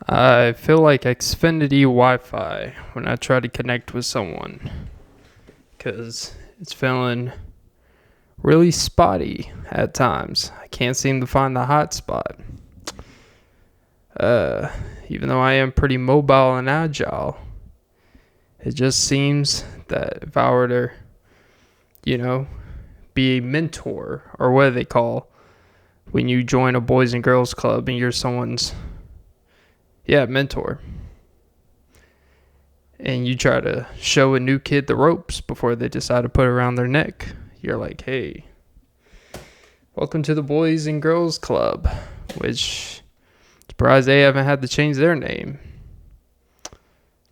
I feel like Xfinity Wi-Fi when I try to connect with someone because it's feeling really spotty at times. I can't seem to find the hotspot. Even though I am pretty mobile and agile, it just seems that if I were to, be a mentor, or what do they call when you join a boys and girls club and you're someone's mentor, and you try to show a new kid the ropes before they decide to put it around their neck. You're like, hey, welcome to the Boys and Girls Club, which, surprised they haven't had to change their name.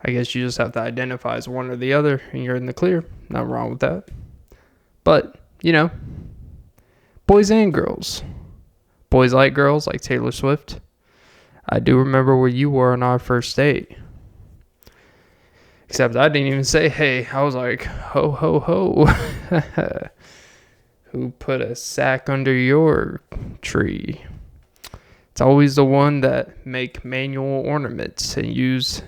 I guess you just have to identify as one or the other, and you're in the clear. Nothing wrong with that. But, boys and girls. Boys like girls, like Taylor Swift. I do remember where you were on our first date. Except I didn't even say hey. I was like, ho, ho, ho. Who put a sack under your tree? It's always the one that make manual ornaments and use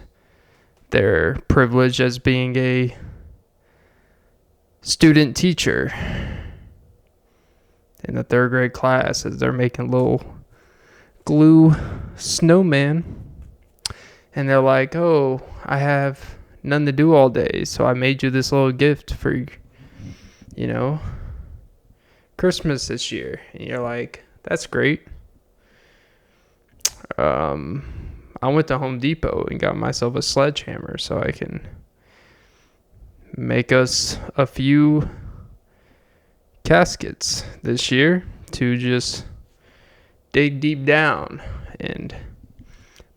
their privilege as being a student teacher in the third grade class as they're making little glue snowman, and they're like, oh, I have nothing to do all day, so I made you this little gift for Christmas this year. And you're like, that's great. I went to Home Depot and got myself a sledgehammer so I can make us a few caskets this year to just dig deep down and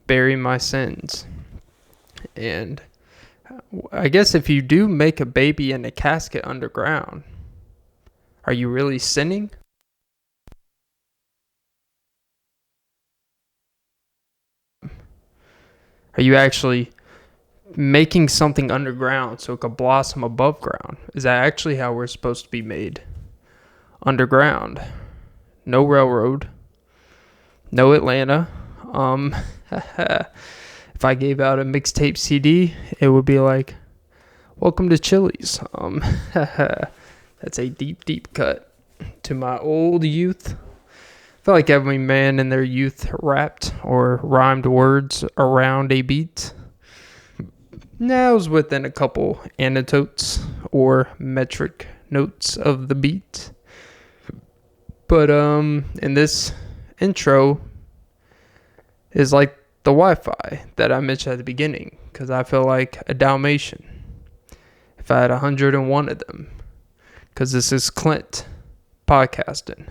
bury my sins. And I guess if you do make a baby in a casket underground, are you really sinning? Are you actually making something underground so it could blossom above ground? Is that actually how we're supposed to be made? Underground. No railroad. No Atlanta. If I gave out a mixtape CD, it would be like, welcome to Chili's. That's a deep, deep cut to my old youth. I feel like every man in their youth rapped or rhymed words around a beat. Now, it was within a couple anecdotes or metric notes of the beat. But in this intro is like the Wi-Fi that I mentioned at the beginning, because I feel like a Dalmatian if I had 101 of them, because this is Clint podcasting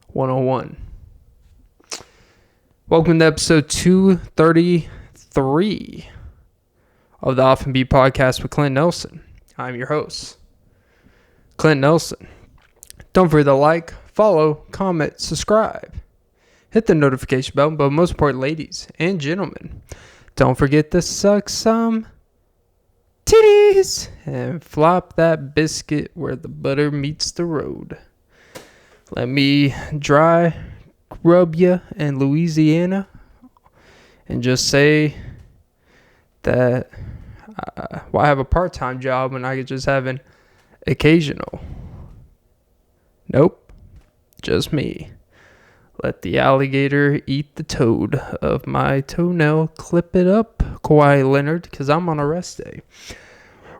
101. Welcome to episode 233 of the Often Be podcast with Clint Nelson. I'm your host, Clint Nelson. Don't forget to like, follow, comment, subscribe. Hit the notification bell, but most important, ladies and gentlemen, don't forget to suck some titties and flop that biscuit where the butter meets the road. Let me dry rub you in Louisiana and just say that I have a part-time job and I could just have an occasional. Nope, just me. Let the alligator eat the toad of my toenail. Clip it up, Kawhi Leonard, because I'm on a rest day.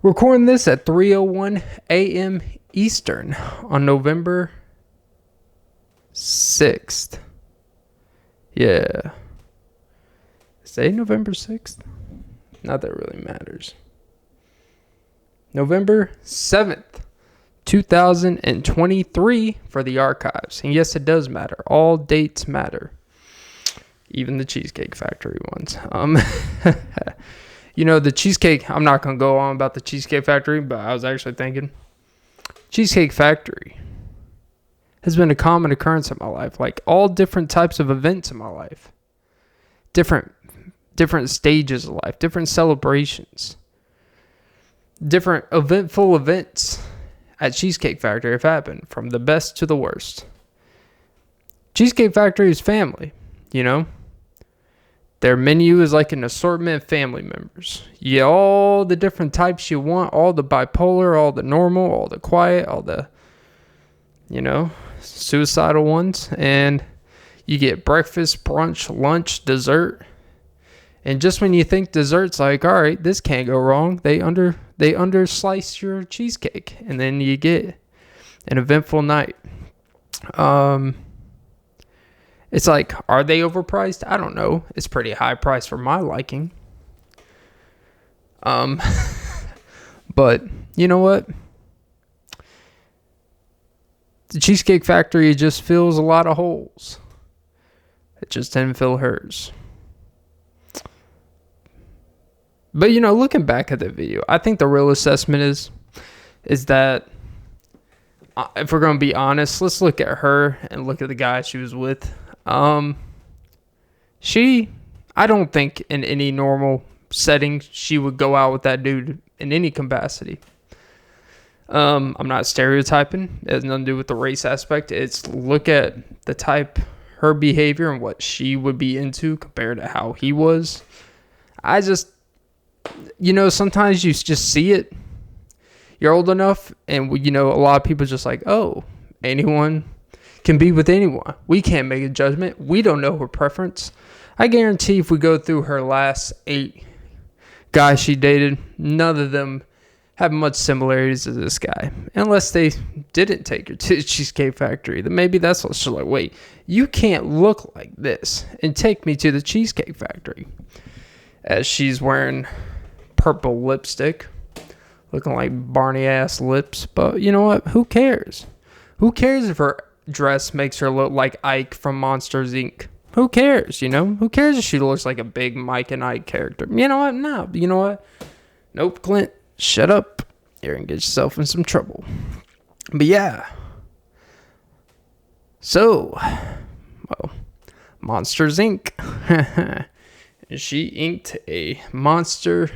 Recording this at 3:01 a.m. Eastern on November 6th. Yeah. Say November 6th? Not that it really matters. November 7th. 2023 for the archives. And yes, it does matter. All dates matter. Even the Cheesecake Factory ones. The Cheesecake, I'm not going to go on about the Cheesecake Factory, but I was actually thinking, Cheesecake Factory has been a common occurrence in my life. Like all different types of events in my life. Different stages of life. Different celebrations. Different eventful events at Cheesecake Factory have happened, from the best to the worst. Cheesecake Factory is family, Their menu is like an assortment of family members. You get all the different types you want, all the bipolar, all the normal, all the quiet, all the, suicidal ones. And you get breakfast, brunch, lunch, dessert. And just when you think dessert's like, all right, this can't go wrong, they underslice your cheesecake. And then you get an eventful night. It's like, are they overpriced? I don't know. It's pretty high price for my liking. But you know what? The Cheesecake Factory just fills a lot of holes. It just didn't fill hers. But looking back at the video, I think the real assessment is that if we're gonna be honest, let's look at her and look at the guy she was with. I don't think in any normal setting she would go out with that dude in any capacity. I'm not stereotyping. It has nothing to do with the race aspect. It's look at the type, her behavior and what she would be into compared to how he was. I just, sometimes you just see it. You're old enough and, a lot of people just like, oh, anyone can be with anyone. We can't make a judgment. We don't know her preference. I guarantee if we go through her last 8 guys she dated, none of them have much similarities to this guy. Unless they didn't take her to the Cheesecake Factory. Then maybe that's what she's like, wait, you can't look like this and take me to the Cheesecake Factory. As she's wearing purple lipstick. Looking like Barney-ass lips. But you know what? Who cares? Who cares if her dress makes her look like Ike from Monsters, Inc.? Who cares, Who cares if she looks like a big Mike and Ike character? You know what? No. You know what? Nope, Clint. Shut up. You're going to get yourself in some trouble. But yeah. So, well, Monsters, Inc. She inked a monster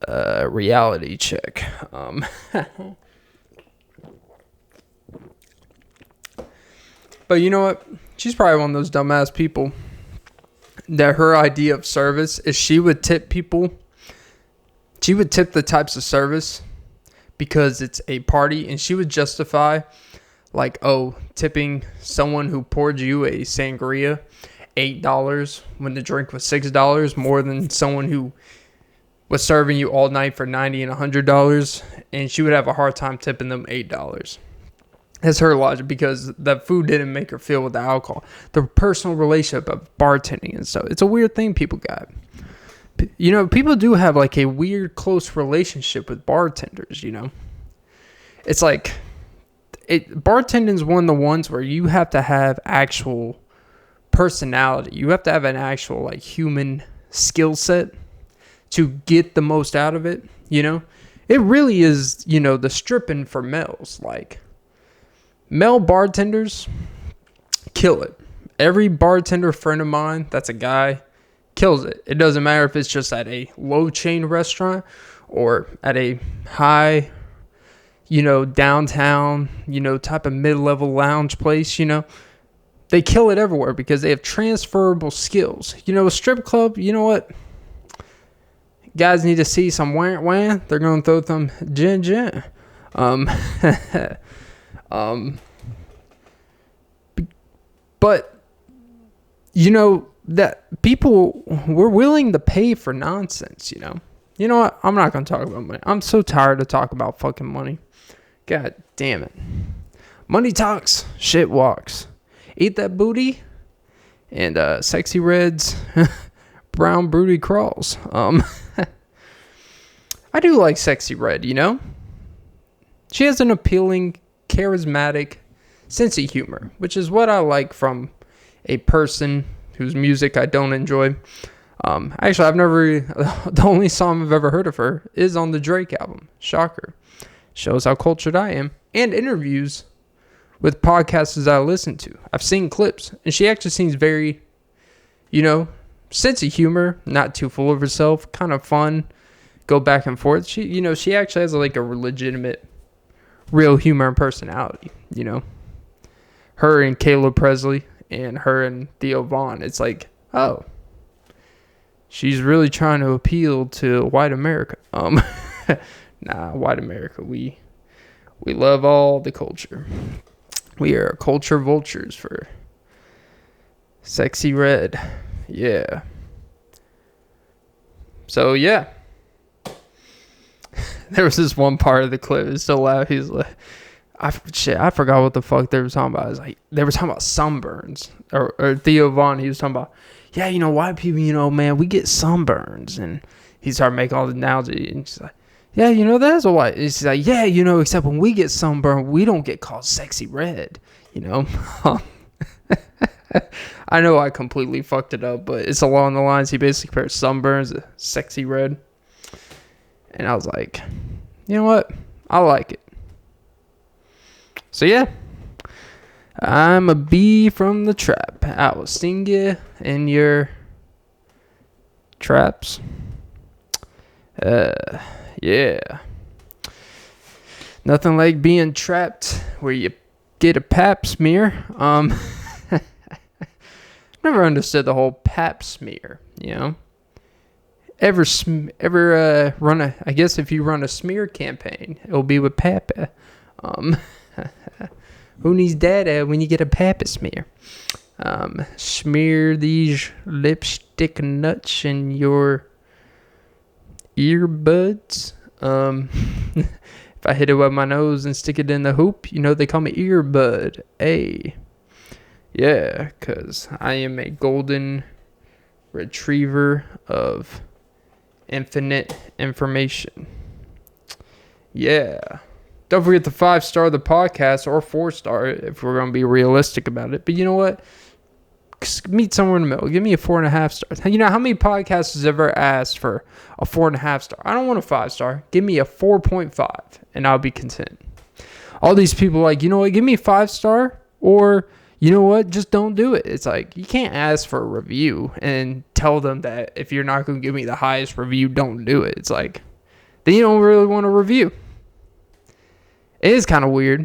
reality check. But you know what? She's probably one of those dumbass people that her idea of service is she would tip people. She would tip the types of service because it's a party, and she would justify like, oh, tipping someone who poured you a sangria $8 when the drink was $6 more than someone who was serving you all night for $90 and $100, and she would have a hard time tipping them $8. That's her logic, because the food didn't make her feel with the alcohol. The personal relationship of bartending and stuff. It's a weird thing people got. People do have like a weird close relationship with bartenders, It's like, bartending is one of the ones where you have to have actual personality. You have to have an actual like human skill set to get the most out of it, It really is, the stripping for males. Like, male bartenders kill it. Every bartender friend of mine that's a guy kills it. It doesn't matter if it's just at a low chain restaurant or at a high, downtown, type of mid-level lounge place, They kill it everywhere because they have transferable skills. A strip club, you know what? Guys need to see some wah. They're going to throw some gin. But, that people were willing to pay for nonsense, You know what? I'm not going to talk about money. I'm so tired to talk about fucking money. God damn it. Money talks, shit walks. Eat that booty, and Sexxy Red's brown booty crawls. I do like Sexxy Red, She has an appealing, charismatic sense of humor, which is what I like from a person whose music I don't enjoy. Actually, the only song I've ever heard of her is on the Drake album. Shocker. Shows how cultured I am. And interviews with podcasters I listen to. I've seen clips, and she actually seems very, sense of humor, not too full of herself, kind of fun, go back and forth. She actually has like a legitimate, real humor and personality, Her and Caleb Presley and her and Theo Vaughn. It's like oh, she's really trying to appeal to white America. Nah, white America, we love all the culture. We are culture vultures for Sexxy Red. Yeah. So, yeah. There was this one part of the clip. It's so loud. He's like, I forgot what the fuck they were talking about. It was like, they were talking about sunburns. Or Theo Vaughn, he was talking about, yeah, white people, man, we get sunburns. And he started making all the analogy. And she's like, yeah, that's a white. He's like, yeah, except when we get sunburned, we don't get called Sexxy Red, I know I completely fucked it up, but it's along the lines. He basically compares sunburns to Sexxy Red. And I was like, you know what? I like it. So, yeah. I'm a bee from the trap. I will sting you in your traps. Yeah. Nothing like being trapped where you get a pap smear. Never understood the whole pap smear, Ever run I guess if you run a smear campaign, it'll be with pap. Who needs data when you get a pap smear? Smear these lipstick nuts in your earbuds. If I hit it with my nose and stick it in the hoop, they call me earbud. Hey. Yeah, because I am a golden retriever of infinite information. Yeah. Don't forget to 5-star the podcast, or 4-star if we're going to be realistic about it. But you know what? Meet somewhere in the middle. Give me a 4.5 stars. How many podcasts has ever asked for a 4.5 star? I don't want a 5-star. Give me a 4.5 and I'll be content. All these people are like, give me a 5-star, or just don't do it. It's like, you can't ask for a review and tell them that if you're not going to give me the highest review, don't do it. It's like, then you don't really want a review. It is kind of weird.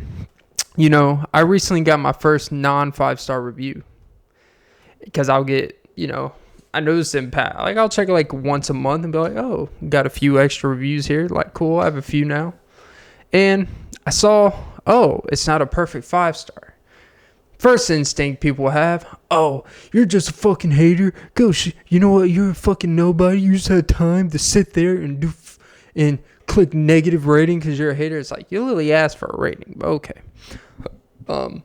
I recently got my first non-5-star review. Because I'll get, I noticed impact. Like, I'll check it like once a month and be like, oh, got a few extra reviews here. Like, cool, I have a few now. And I saw, oh, it's not a perfect 5-star. First instinct people have, oh, you're just a fucking hater. Go, you know what? You're a fucking nobody. You just had time to sit there and and click negative rating because you're a hater. It's like, you literally asked for a rating. But okay. And,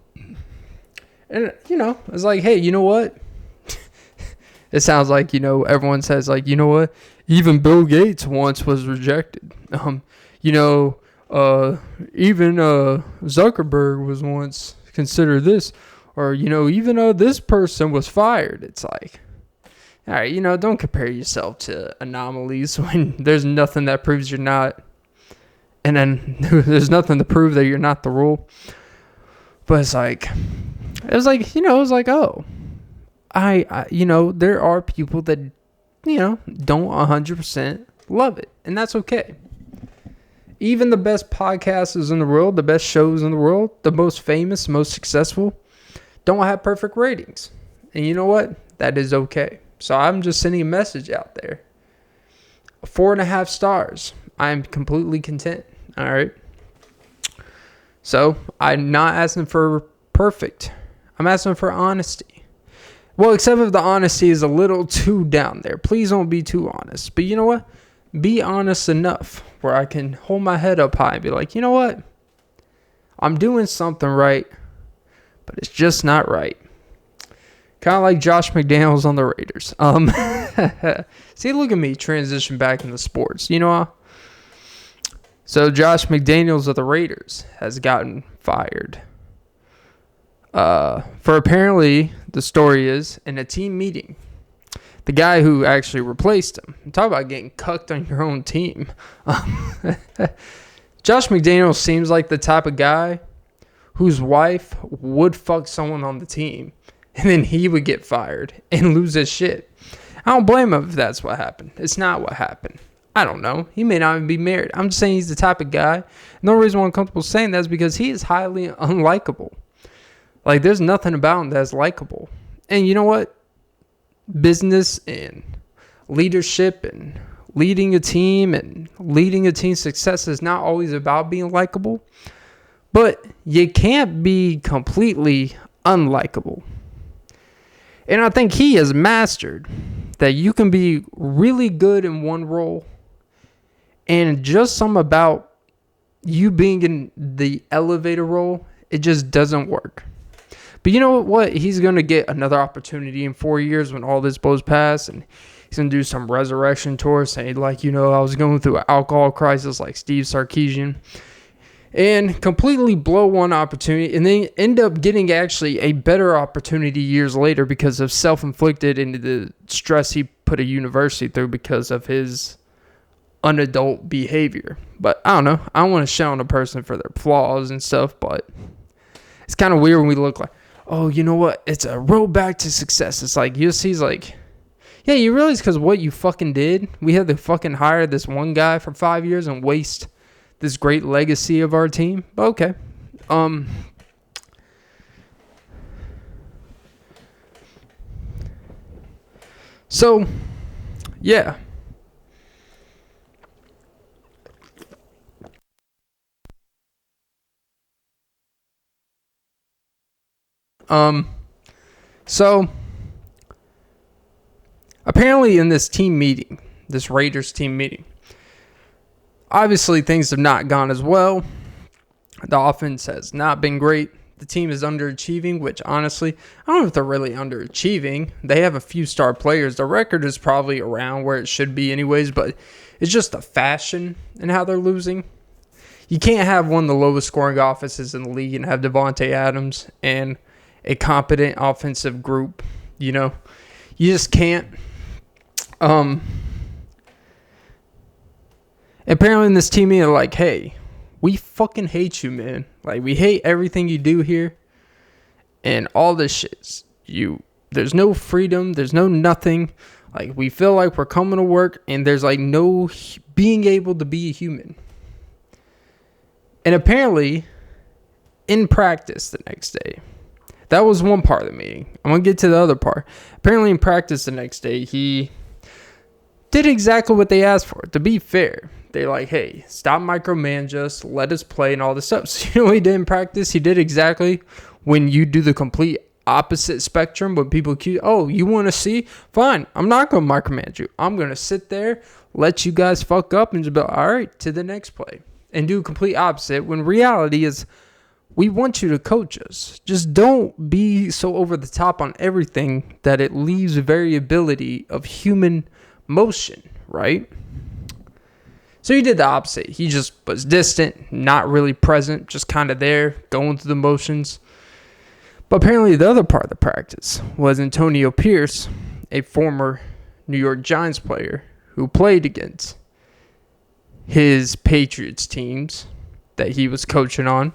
it's like, hey, you know what? It sounds like, everyone says, like, you know what? Even Bill Gates once was rejected. Even Zuckerberg was once considered this. Or, even this person was fired. It's like, all right, don't compare yourself to anomalies when there's nothing that proves you're not. And then there's nothing to prove that you're not the rule. But it's like, oh, I there are people that, don't 100% love it. And that's okay. Even the best podcasters in the world, the best shows in the world, the most famous, most successful, don't have perfect ratings. And you know what? That is okay. So I'm just sending a message out there. 4.5 stars. I'm completely content. All right. So I'm not asking for perfect. I'm asking for honesty. Well, except if the honesty is a little too down there. Please don't be too honest. But you know what? Be honest enough where I can hold my head up high and be like, you know what? I'm doing something right, but it's just not right. Kind of like Josh McDaniels on the Raiders. See, look at me transition back into sports. So Josh McDaniels of the Raiders has gotten fired. For apparently, the story is, in a team meeting, the guy who actually replaced him. Talk about getting cucked on your own team. Josh McDaniels seems like the type of guy whose wife would fuck someone on the team, and then he would get fired and lose his shit. I don't blame him if that's what happened. It's not what happened. I don't know. He may not even be married. I'm just saying he's the type of guy. No reason why I'm comfortable saying that is because he is highly unlikable. Like, there's nothing about him that's likable. And you know what? business and leadership and leading a team and leading a team's success is not always about being likable, but you can't be completely unlikable. And I think he has mastered that you can be really good in one role and just some about you being in the elevator role, it just doesn't work. But you know what? He's going to get another opportunity in 4 years when all this blows past, and he's going to do some resurrection tour saying, like, I was going through an alcohol crisis like Steve Sarkisian, and completely blow one opportunity and then end up getting actually a better opportunity years later because of self-inflicted into the stress he put a university through because of his unadult behavior. But I don't know. I don't want to shit on a person for their flaws and stuff, but it's kind of weird when we look like, oh, you know what? It's a road back to success. It's like, he's like, yeah, you realize because what you fucking did, we had to fucking hire this one guy for 5 years and waste this great legacy of our team. But okay. So, yeah. So apparently in this team meeting, this Raiders team meeting, obviously things have not gone as well. The offense has not been great. The team is underachieving, which honestly, I don't know if they're really underachieving. They have a few star players. The record is probably around where it should be anyways, but it's just a fashion in how they're losing. You can't have one of the lowest scoring offenses in the league and have Devontae Adams and a competent offensive group. You just can't. Apparently in this team, they're like, hey, we fucking hate you, man. Like, we hate everything you do here. And all this shit. There's no freedom. There's no nothing. Like, we feel like we're coming to work and there's like no being able to be a human. And apparently, in practice the next day, that was one part of the meeting. I'm going to get to the other part. Apparently in practice the next day, he did exactly what they asked for. To be fair, they're like, hey, stop micromanage us, let us play and all this stuff. So you know what he did in practice? He did exactly when you do the complete opposite spectrum, but people accuse, oh, you want to see? Fine, I'm not going to micromanage you. I'm going to sit there, let you guys fuck up and just be like, all right, to the next play. And do complete opposite when reality is, we want you to coach us. Just don't be so over the top on everything that it leaves variability of human motion, right? So he did the opposite. He just was distant, not really present, just kind of there, going through the motions. But apparently the other part of the practice was Antonio Pierce, a former New York Giants player who played against his Patriots teams that he was coaching on,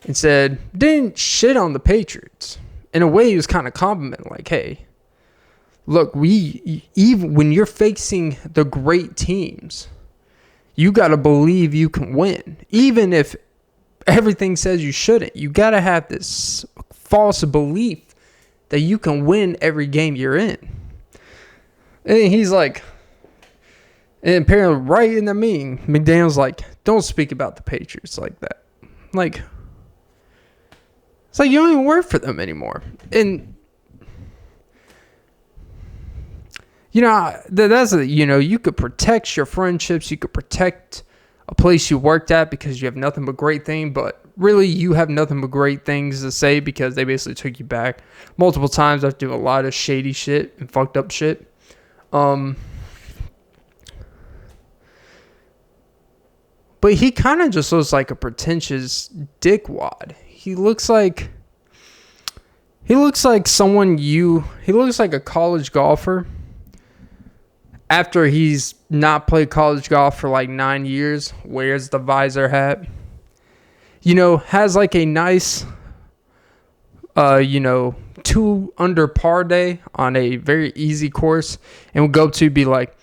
and said, didn't shit on the Patriots. In a way, he was kind of complimenting, like, hey, look, even when you're facing the great teams, you got to believe you can win. Even if everything says you shouldn't, you got to have this false belief that you can win every game you're in. And he's like, and apparently right in the meeting, McDaniels like, don't speak about the Patriots like that. Like, it's like you don't even work for them anymore. And, that's you could protect your friendships. You could protect a place you worked at because you have nothing but great things. But really, you have nothing but great things to say because they basically took you back multiple times after doing a lot of shady shit and fucked up shit. But he kind of just looks like a pretentious dickwad. He looks like someone he looks like a college golfer after he's not played college golf for like 9 years, wears the visor hat, has like a nice, 2 under par day on a very easy course and will go up to be like,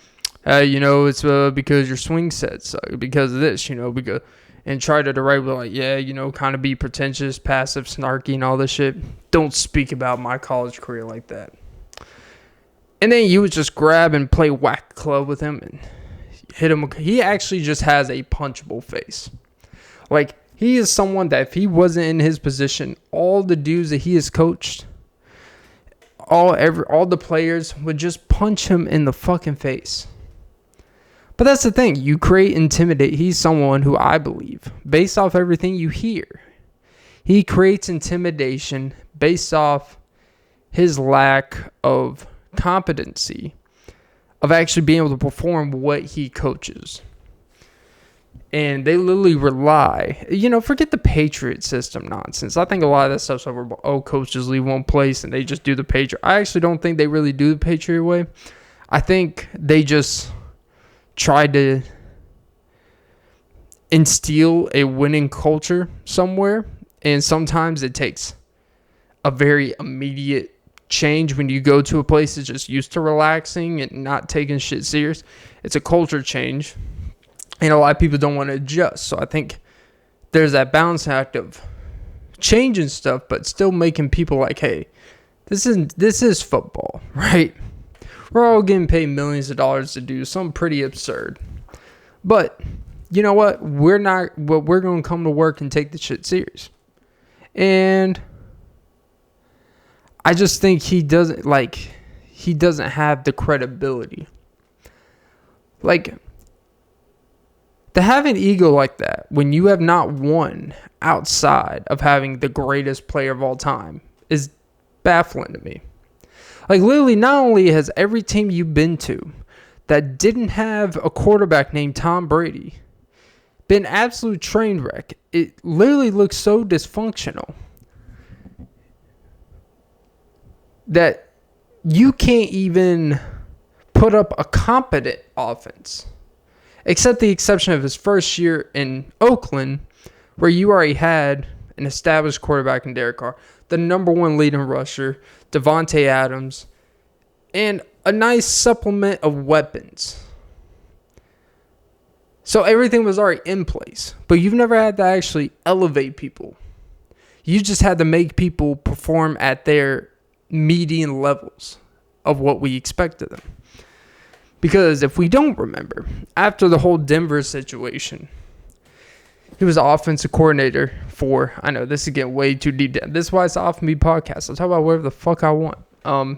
it's because your swing sets because of this, because, and try to write with like, kind of be pretentious, passive, snarky, and all this shit. Don't speak about my college career like that. And then you would just grab and play whack club with him and hit him. He actually just has a punchable face. Like, he is someone that if he wasn't in his position, all the dudes that he has coached, all the players would just punch him in the fucking face. But that's the thing. You intimidate. He's someone who I believe, based off everything you hear, he creates intimidation based off his lack of competency of actually being able to perform what he coaches. And they literally rely, forget the Patriot system nonsense. I think a lot of that stuff's over. Oh, coaches leave one place and they just do the Patriot. I actually don't think they really do the Patriot way. I think they just try to instill a winning culture somewhere. And sometimes it takes a very immediate change when you go to a place that's just used to relaxing and not taking shit serious. It's a culture change. And a lot of people don't want to adjust. So I think there's that balance act of changing stuff, but still making people like, hey, this is football, right? We're all getting paid millions of dollars to do something pretty absurd. But you know what? We're going to come to work and take the shit serious. And I just think he doesn't have the credibility. Like, to have an ego like that when you have not won outside of having the greatest player of all time is baffling to me. Like, literally, not only has every team you've been to that didn't have a quarterback named Tom Brady been absolute train wreck, it literally looks so dysfunctional that you can't even put up a competent offense. Except the exception of his first year in Oakland, where you already had an established quarterback in Derek Carr, the number one leading rusher, Devontae Adams, and a nice supplement of weapons. So everything was already in place. But you've never had to actually elevate people. You just had to make people perform at their median levels of what we expect of them. Because if we don't remember, after the whole Denver situation, he was the offensive coordinator for, I know this is getting way too deep down. This is why it's the Off Me podcast. I'll talk about whatever the fuck I want.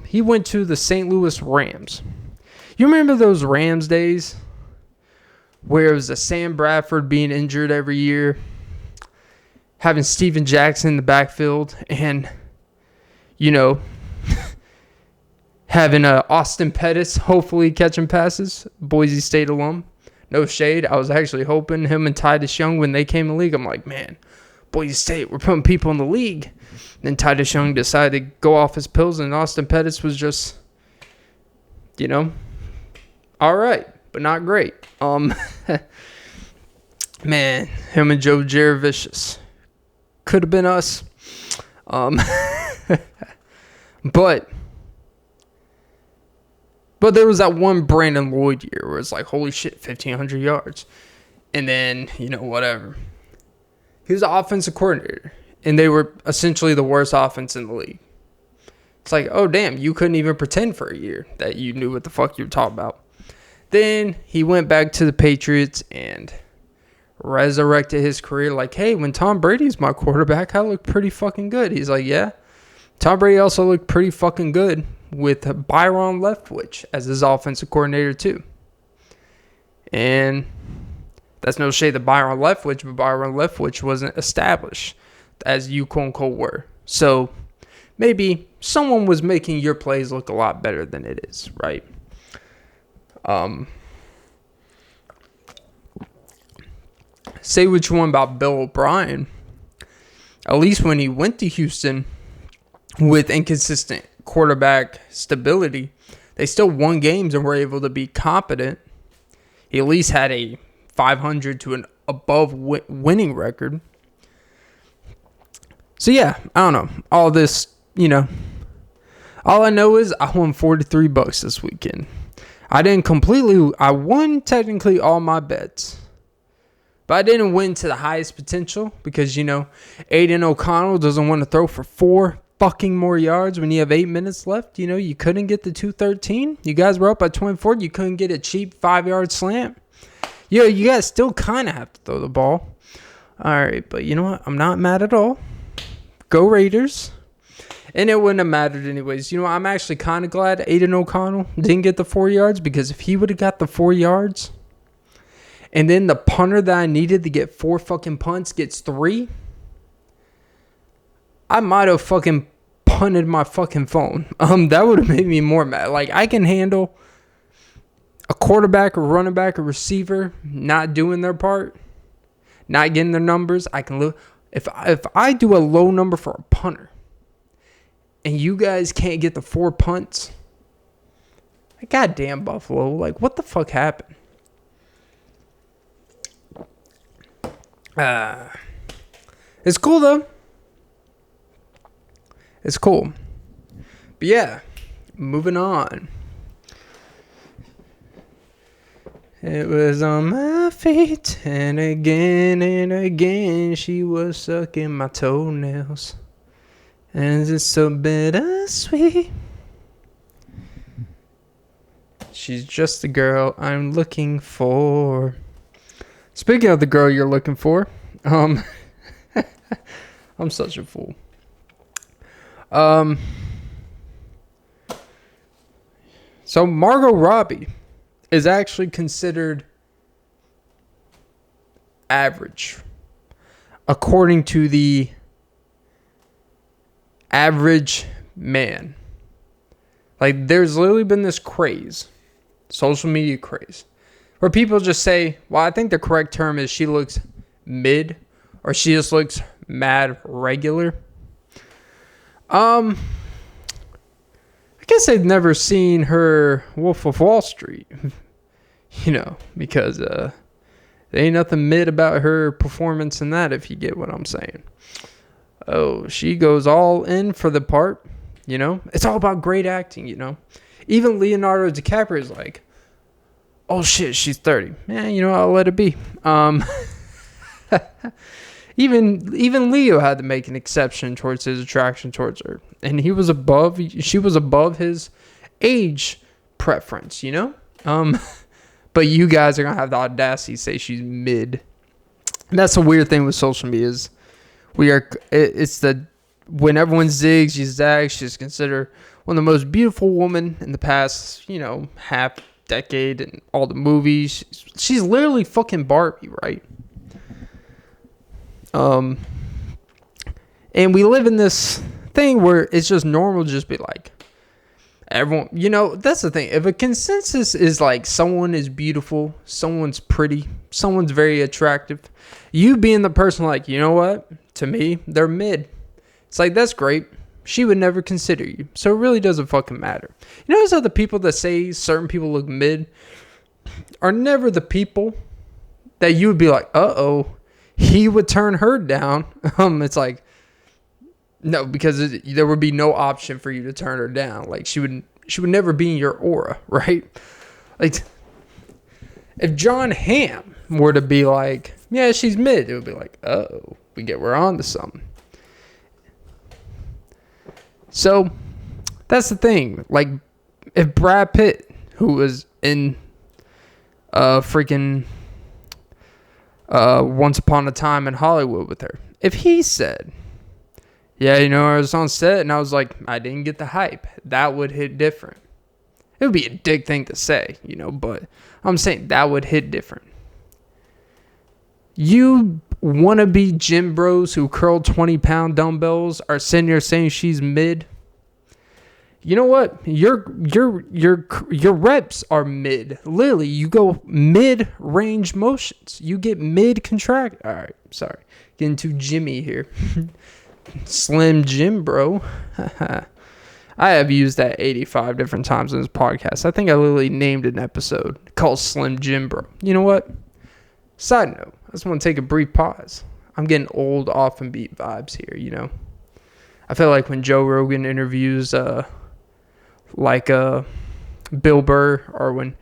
He went to the St. Louis Rams. You remember those Rams days where it was a Sam Bradford being injured every year, having Steven Jackson in the backfield, and, having Austin Pettis hopefully catching passes, Boise State alum. No shade. I was actually hoping him and Titus Young, when they came in the league, I'm like, man, Boise State, we're putting people in the league. Then Titus Young decided to go off his pills, and Austin Pettis was just, all right, but not great. Man, him and Joe Jaravicious could have been us. But there was that one Brandon Lloyd year where it's like, holy shit, 1,500 yards. And then, whatever. He was the offensive coordinator. And they were essentially the worst offense in the league. It's like, oh, damn, you couldn't even pretend for a year that you knew what the fuck you were talking about. Then he went back to the Patriots and resurrected his career. Like, hey, when Tom Brady's my quarterback, I look pretty fucking good. He's like, yeah. Tom Brady also looked pretty fucking good with Byron Leftwich as his offensive coordinator too. And that's no shade to Byron Leftwich, but Byron Leftwich wasn't established as you quote unquote were. So maybe someone was making your plays look a lot better than it is, right? Say what you want about Bill O'Brien. At least when he went to Houston with inconsistent quarterback stability, they still won games and were able to be competent. He at least had a 500 to an above winning record. So yeah, I don't know. All this, all I know is I won $43 this weekend. I won technically all my bets. But I didn't win to the highest potential because, Aiden O'Connell doesn't want to throw for 4 fucking more yards when you have 8 minutes left. You know, you couldn't get the 213. You guys were up by 24. You couldn't get a cheap 5-yard slant. Yeah, you guys still kind of have to throw the ball. All right, but you know what? I'm not mad at all. Go Raiders. And it wouldn't have mattered anyways. You know, I'm actually kind of glad Aiden O'Connell didn't get the 4 yards, because if he would have got the 4 yards and then the punter that I needed to get 4 fucking punts gets 3, I might have fucking punted my fucking phone. That would have made me more mad. Like, I can handle a quarterback, a running back, a receiver not doing their part, not getting their numbers. I can look. If I do a low number for a punter, and you guys can't get the 4 punts, like, goddamn Buffalo, like, what the fuck happened? It's cool though. It's cool. But yeah, moving on. It was on my feet, and again she was sucking my toenails. And it's so bittersweet. She's just the girl I'm looking for. Speaking of the girl you're looking for, I'm such a fool. So Margot Robbie is actually considered average, according to the average man. Like, there's literally been this craze, social media craze, where people just say, well, I think the correct term is she looks mid, or she just looks mad regular. I guess I've never seen her Wolf of Wall Street, you know, because there ain't nothing mid about her performance in that, if you get what I'm saying. Oh, she goes all in for the part, you know. It's all about great acting, you know. Even Leonardo DiCaprio is like, oh shit, she's 30. Man, you know, I'll let it be. Even Leo had to make an exception towards his attraction towards her. And she was above his age preference, you know? But you guys are going to have the audacity to say she's mid. And that's a weird thing with social media is when everyone zigs, she zags, she's considered one of the most beautiful women in the past, you know, half decade and all the movies. She's literally fucking Barbie, right? And we live in this thing where it's just normal to just be like, everyone, you know, that's the thing. If a consensus is like someone is beautiful, someone's pretty, someone's very attractive, you being the person like, you know what? To me, they're mid. It's like, that's great. She would never consider you. So it really doesn't fucking matter. You notice how the people that say certain people look mid are never the people that you would be like, uh-oh, he would turn her down. It's like, no, because there would be no option for you to turn her down. Like, she would never be in your aura, right? Like, if John Hamm were to be like, yeah, she's mid, it would be like, uh-oh, we're on to something. So, that's the thing. Like, if Brad Pitt, who was in freaking Once Upon a Time in Hollywood with her, if he said, yeah, you know, I was on set and I was like, I didn't get the hype, that would hit different. It would be a dick thing to say, you know, but I'm saying that would hit different. You wannabe gym bros who curl 20-pound dumbbells are sitting there saying she's mid. You know what? Your reps are mid. Literally, you go mid-range motions. You get mid-contract. All right, sorry. Getting too Jimmy here. Slim Jim, bro. I have used that 85 different times in this podcast. I think I literally named an episode called Slim Jim, bro. You know what? Side note, I just want to take a brief pause. I'm getting old, off and beat vibes here, you know? I feel like when Joe Rogan interviews, Bill Burr, or when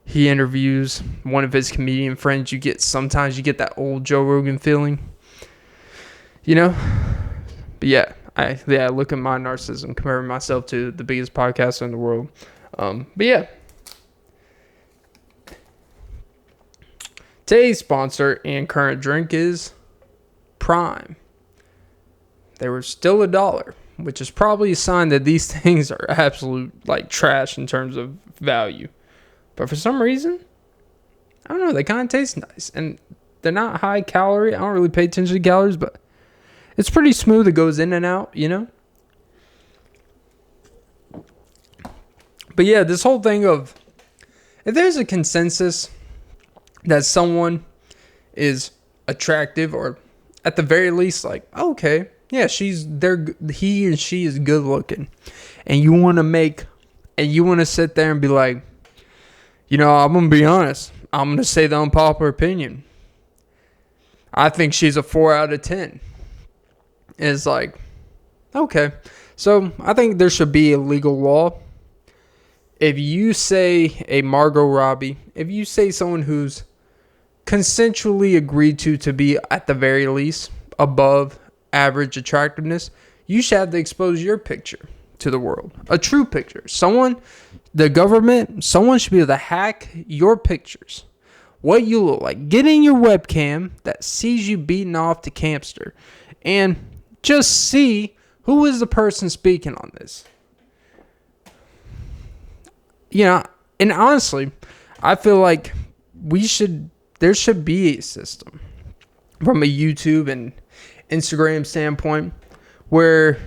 he interviews one of his comedian friends, sometimes you get that old Joe Rogan feeling, you know? But yeah, I look at my narcissism, comparing myself to the biggest podcaster in the world. But yeah. Today's sponsor and current drink is Prime. They were still $1, which is probably a sign that these things are absolute like trash in terms of value. But for some reason, I don't know, they kind of taste nice. And they're not high calorie. I don't really pay attention to calories, but it's pretty smooth. It goes in and out, you know? But yeah, this whole thing of, if there's a consensus that someone is attractive, or at the very least, like, okay, yeah, he and she is good looking, and you want to sit there and be like, you know, I'm gonna be honest, I'm gonna say the unpopular opinion, I think she's a 4 out of 10. It's like, okay, so I think there should be a legal law. If you say a Margot Robbie, if you say someone who's consensually agreed to be at the very least above average attractiveness, you should have to expose your picture to the world. A true picture. The government, someone should be able to hack your pictures. What you look like. Get in your webcam that sees you beating off the campster and just see who is the person speaking on this. You know, and honestly, I feel like there should be a system from a YouTube and Instagram standpoint where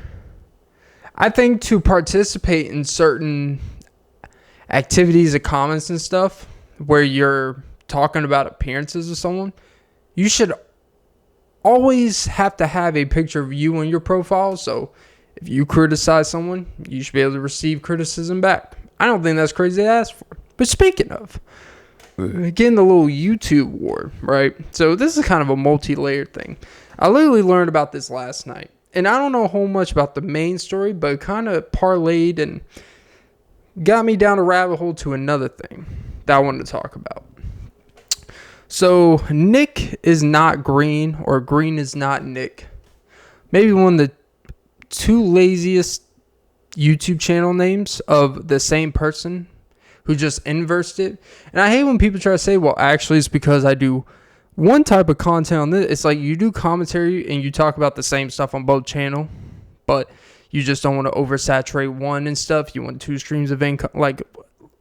I think to participate in certain activities and comments and stuff where you're talking about appearances of someone, you should always have to have a picture of you on your profile. So if you criticize someone, you should be able to receive criticism back. I don't think that's crazy to ask for. But speaking of, getting the little YouTube war, right? So this is kind of a multi-layered thing. I literally learned about this last night. And I don't know a whole much about the main story, but it kind of parlayed and got me down a rabbit hole to another thing that I wanted to talk about. So Nick is not green, or green is not Nick. Maybe one of the two laziest YouTube channel names of the same person who just inversed it. And I hate when people try to say, well, actually it's because I do one type of content on this. It's like you do commentary and you talk about the same stuff on both channel, but you just don't want to oversaturate one and stuff. You want 2 streams of income. Like,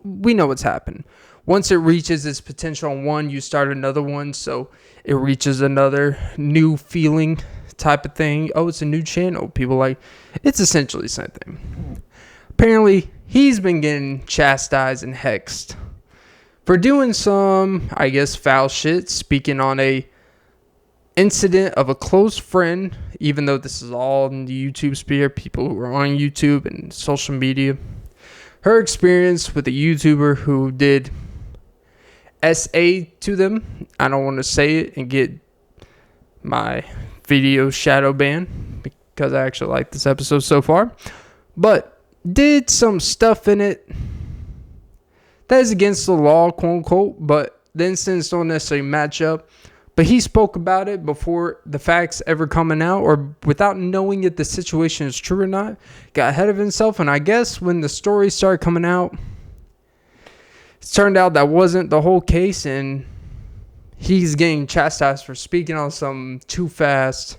we know what's happened. Once it reaches its potential on one, you start another one, so it reaches another new feeling type of thing. Oh, it's a new channel. People like, it's essentially the same thing. Apparently, he's been getting chastised and hexed for doing some, I guess, foul shit, speaking on a incident of a close friend, even though this is all in the YouTube sphere, people who are on YouTube and social media. Her experience with a YouTuber who did SA to them. I don't want to say it and get my video shadow banned because I actually like this episode so far. But did some stuff in it that is against the law, quote unquote, but the incidents don't necessarily match up. But he spoke about it before the facts ever coming out, or without knowing if the situation is true or not. Got ahead of himself, and I guess when the stories started coming out, it turned out that wasn't the whole case, and he's getting chastised for speaking on something too fast,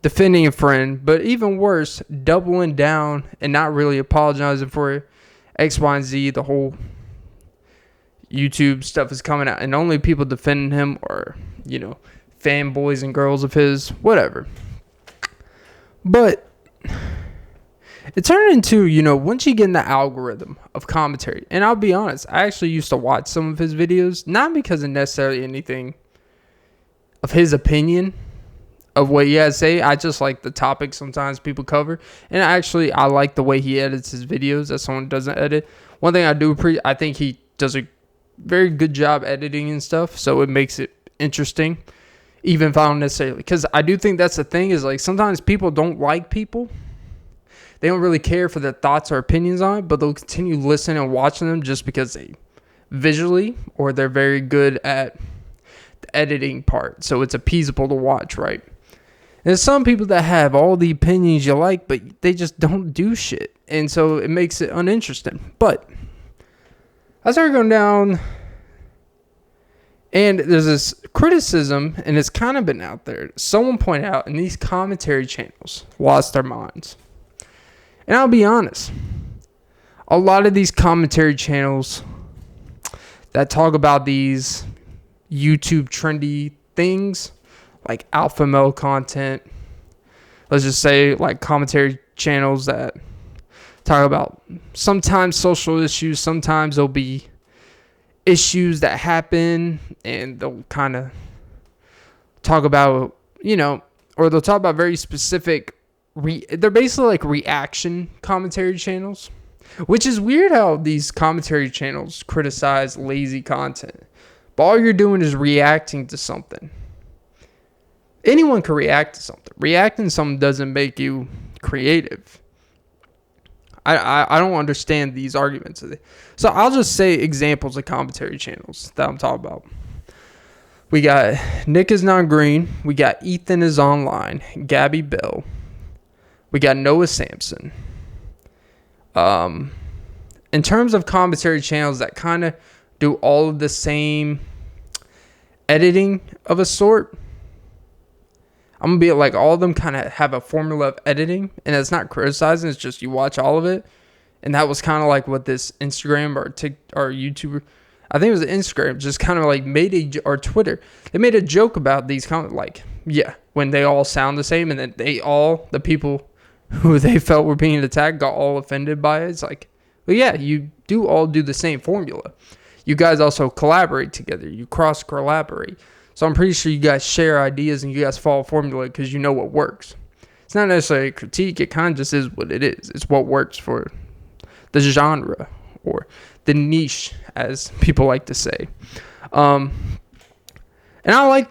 defending a friend, but even worse, doubling down and not really apologizing for X, Y, and Z. The whole YouTube stuff is coming out, and only people defending him are, you know, fanboys and girls of his, whatever. But it turned into, you know, once you get in the algorithm of commentary, and I'll be honest, I actually used to watch some of his videos, not because of necessarily anything of his opinion of what he has to say. I just like the topics sometimes people cover, and actually I like the way he edits his videos as someone who doesn't edit. One thing I do appreciate, I think he does a very good job editing and stuff, so it makes it interesting, even if I don't necessarily, because I do think that's the thing, is like sometimes people don't like people, they don't really care for their thoughts or opinions on it, but they'll continue listening and watching them just because they visually, or they're very good at the editing part, so it's appeasable to watch, right? There's some people that have all the opinions you like, but they just don't do shit. And so it makes it uninteresting. But I started going down, and there's this criticism, and it's kind of been out there. Someone pointed out, and these commentary channels lost their minds. And I'll be honest, a lot of these commentary channels that talk about these YouTube trendy things, like alpha male content, let's just say like commentary channels that talk about sometimes social issues, sometimes there'll be issues that happen, and they'll kind of talk about, or they'll talk about very specific, they're basically like reaction commentary channels, which is weird how these commentary channels criticize lazy content. But all you're doing is reacting to something. Anyone can react to something. Reacting to something doesn't make you creative. I don't understand these arguments. So I'll just say examples of commentary channels that I'm talking about. We got nickisnotgreen. We got Ethan is Online. Gabby Bell. We got Noah Sampson. In terms of commentary channels that kind of do all of the same editing of a sort, I'm going to be like, all of them kind of have a formula of editing, and it's not criticizing, it's just you watch all of it. And that was kind of like what this Instagram or YouTuber, I think it was Instagram, just kind of like or Twitter, they made a joke about these when they all sound the same, and then the people who they felt were being attacked got all offended by it. It's like, well, yeah, you do all do the same formula. You guys also collaborate together. You cross-collaborate. So I'm pretty sure you guys share ideas and you guys follow formula because you know what works. It's not necessarily a critique. It kind of just is what it is. It's what works for the genre or the niche, as people like to say. And I like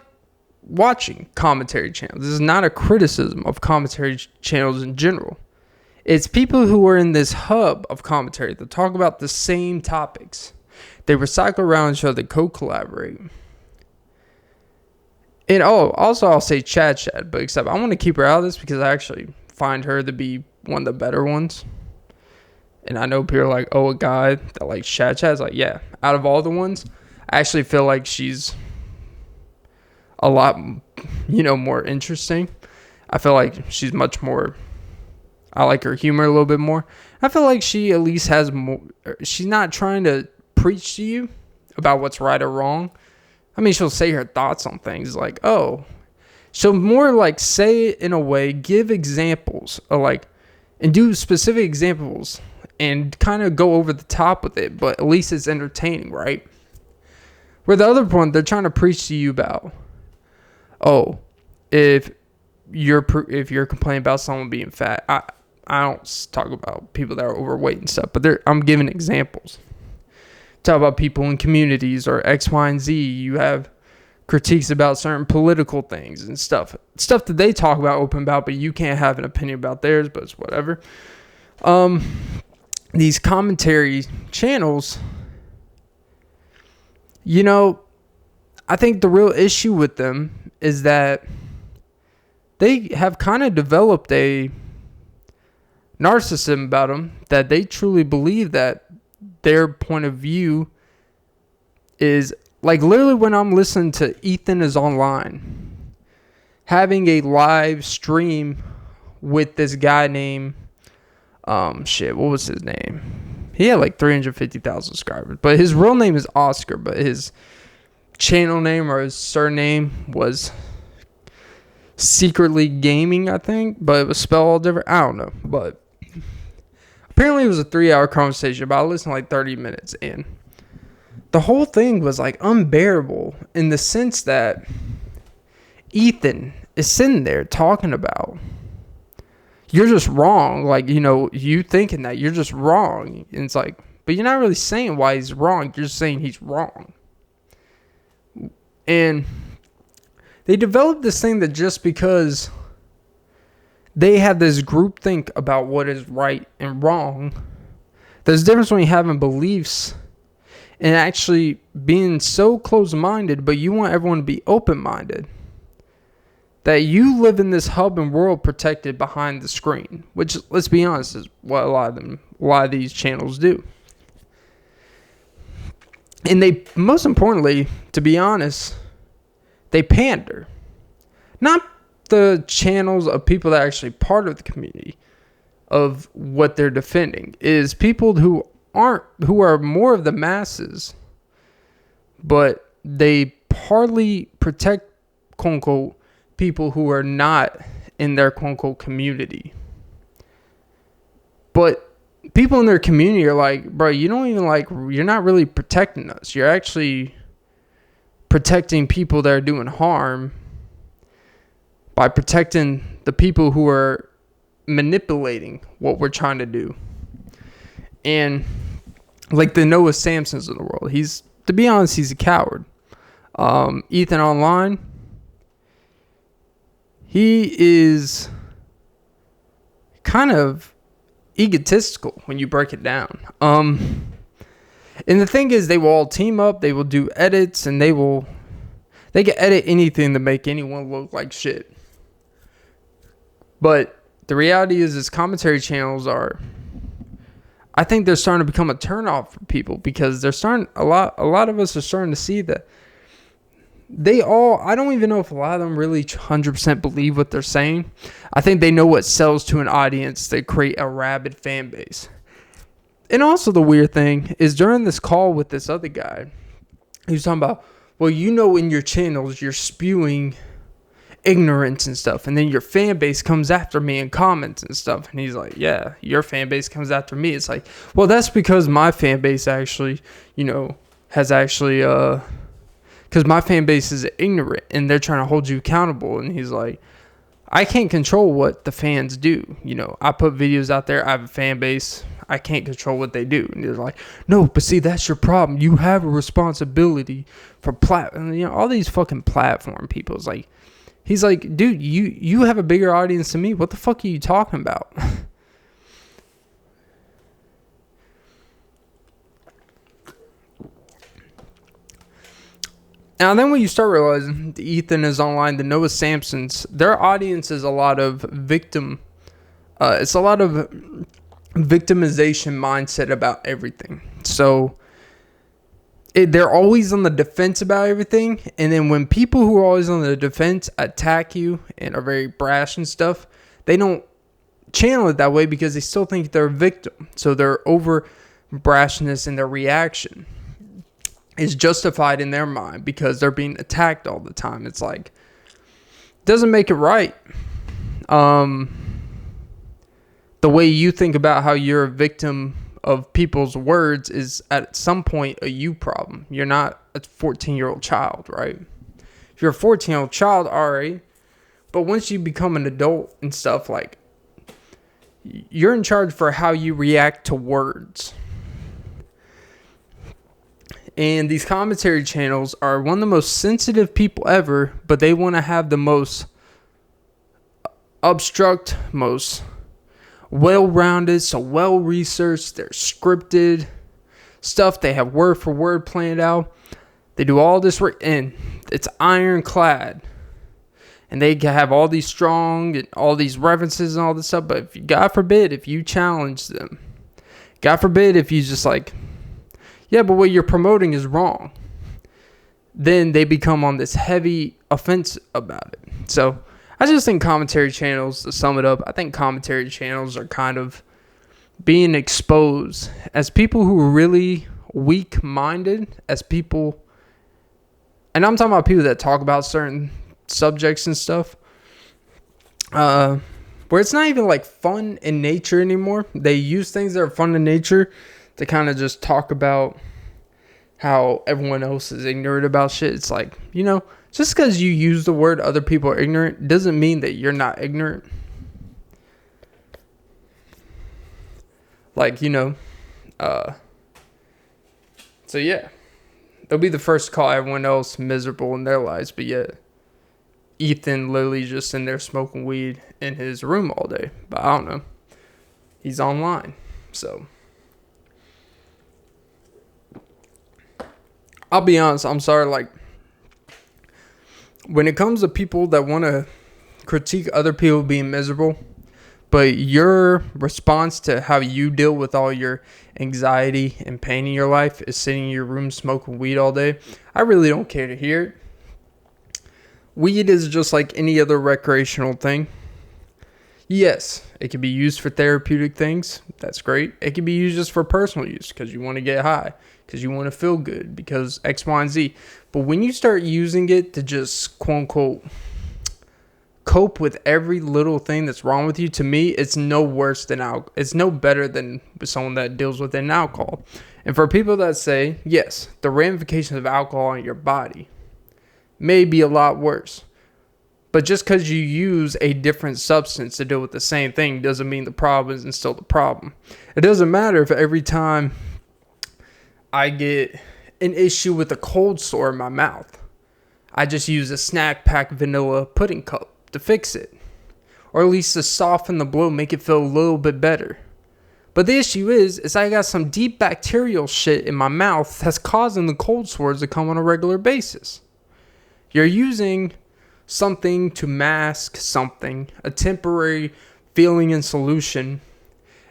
watching commentary channels. This is not a criticism of commentary channels in general. It's people who are in this hub of commentary that talk about the same topics. They recycle around each other, co-collaborate. And also I'll say Chad, but except I want to keep her out of this because I actually find her to be one of the better ones. And I know people are like, a guy that likes Chad's like, yeah, out of all the ones, I actually feel like she's a lot, more interesting. I feel like she's much more, I like her humor a little bit more. I feel like she at least has more, she's not trying to preach to you about what's right or wrong. I mean, she'll say her thoughts on things like, she'll more like say it in a way, give examples of and do specific examples and kind of go over the top with it, but at least it's entertaining, right? Where the other one, they're trying to preach to you about, if you're complaining about someone being fat, I don't talk about people that are overweight and stuff, but I'm giving examples. Talk about people in communities or X, Y, and Z. You have critiques about certain political things and stuff that they talk about, open about, but you can't have an opinion about theirs, but it's whatever. These commentary channels, I think the real issue with them is that they have kind of developed a narcissism about them, that they truly believe that their point of view is like, literally when I'm listening to Ethan is Online, having a live stream with this guy named, what was his name? He had like 350,000 subscribers, but his real name is Oscar, but his channel name or his surname was Secretly Gaming, I think, but it was spelled all different. I don't know, but apparently it was a 3-hour conversation, but I listened like 30 minutes in. The whole thing was like unbearable in the sense that Ethan is sitting there talking about, you're just wrong. Like, you thinking that you're just wrong. And it's like, but you're not really saying why he's wrong. You're just saying he's wrong. And they developed this thing that just because they have this groupthink about what is right and wrong, there's a difference between having beliefs and actually being so close-minded, but you want everyone to be open-minded. that you live in this hub and world protected behind the screen, which, let's be honest, is what a lot of these channels do. And they, most importantly, to be honest, they pander. Not the channels of people that are actually part of the community of what they're defending, is people who are more of the masses, but they partly protect, quote unquote, people who are not in their quote unquote community. But people in their community are like, bro, you don't even you're not really protecting us. You're actually protecting people that are doing harm by protecting the people who are manipulating what we're trying to do. And like the Noah Samsons of the world, to be honest, he's a coward. Ethan Online, he is kind of egotistical when you break it down. And the thing is, they will all team up, they will do edits, and they can edit anything to make anyone look like shit. But the reality is commentary channels I think they're starting to become a turnoff for people, because a lot of us are starting to see that I don't even know if a lot of them really 100% believe what they're saying. I think they know what sells to an audience. They create a rabid fan base. And also the weird thing is, during this call with this other guy, he was talking about, well, in your channels, you're spewing ignorance and stuff, and then your fan base comes after me in comments and stuff. And he's like, yeah, your fan base comes after me. It's like, well, that's because my fan base actually, because my fan base is ignorant and they're trying to hold you accountable. And he's like, I can't control what the fans do. I put videos out there. I have a fan base. I can't control what they do. And he's like, no, but see, that's your problem. You have a responsibility for all these fucking platform people. It's like, he's like, dude, you have a bigger audience than me. What the fuck are you talking about? Now, then when you start realizing the Ethan is Online, the Noah Samsons, their audience is a lot of it's a lot of victimization mindset about everything. So they're always on the defense about everything. And then when people who are always on the defense attack you and are very brash and stuff, they don't channel it that way because they still think they're a victim. So their over brashness and their reaction is justified in their mind because they're being attacked all the time. It's like, doesn't make it right. The way you think about how you're a victim of people's words is at some point a you problem. You're not a 14-year-old child, right? If you're a 14-year-old child, all right. But once you become an adult and stuff, like, you're in charge for how you react to words. And these commentary channels are one of the most sensitive people ever, but they want to have the most obstruct, most well-rounded, so well-researched. They're scripted stuff. They have word for word planned out. They do all this work, and it's ironclad. And they have all these strong and all these references and all this stuff. But if God forbid, if you challenge them, God forbid if you just like, yeah, but what you're promoting is wrong, then they become on this heavy offense about it. So I just think commentary channels, to sum it up, I think commentary channels are kind of being exposed as people who are really weak-minded, as people, and I'm talking about people that talk about certain subjects and stuff, where it's not even like fun in nature anymore. They use things that are fun in nature to kind of just talk about how everyone else is ignorant about shit. It's like, just because you use the word other people are ignorant doesn't mean that you're not ignorant. Like, so yeah, they'll be the first to call everyone else miserable in their lives, but yet Ethan literally just in there smoking weed in his room all day. But I don't know. He's online, so I'll be honest, I'm sorry, like, when it comes to people that want to critique other people being miserable, but your response to how you deal with all your anxiety and pain in your life is sitting in your room smoking weed all day, I really don't care to hear it. Weed is just like any other recreational thing. Yes, it can be used for therapeutic things. That's great. It can be used just for personal use because you want to get high, because you want to feel good, because X, Y, and Z. But when you start using it to just, quote unquote, cope with every little thing that's wrong with you, to me, it's no worse than alcohol. It's no better than someone that deals with an alcohol. And for people that say, yes, the ramifications of alcohol on your body may be a lot worse. But just because you use a different substance to deal with the same thing doesn't mean the problem isn't still the problem. It doesn't matter if every time I get an issue with a cold sore in my mouth, I just use a snack pack vanilla pudding cup to fix it. Or at least to soften the blow, make it feel a little bit better. But the issue is I got some deep bacterial shit in my mouth that's causing the cold sores to come on a regular basis. You're using something to mask something, a temporary feeling and solution.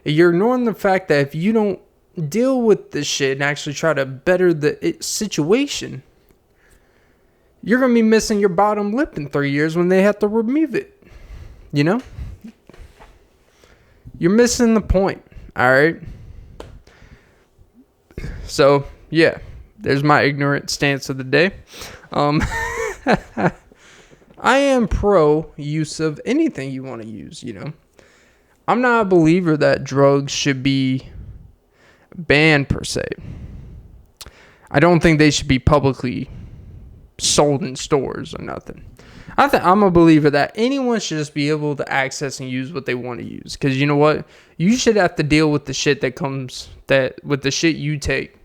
You're ignoring the fact that if you don't deal with this shit and actually try to better the situation, you're going to be missing your bottom lip in 3 years when they have to remove it. You know? You're missing the point. Alright? So, yeah. There's my ignorant stance of the day. I am pro use of anything you want to use, you know. I'm not a believer that drugs should be banned per se. I don't think they should be publicly sold in stores or nothing. I'm a believer that anyone should just be able to access and use what they want to use. Because you know what? You should have to deal with the shit that comes with the shit you take.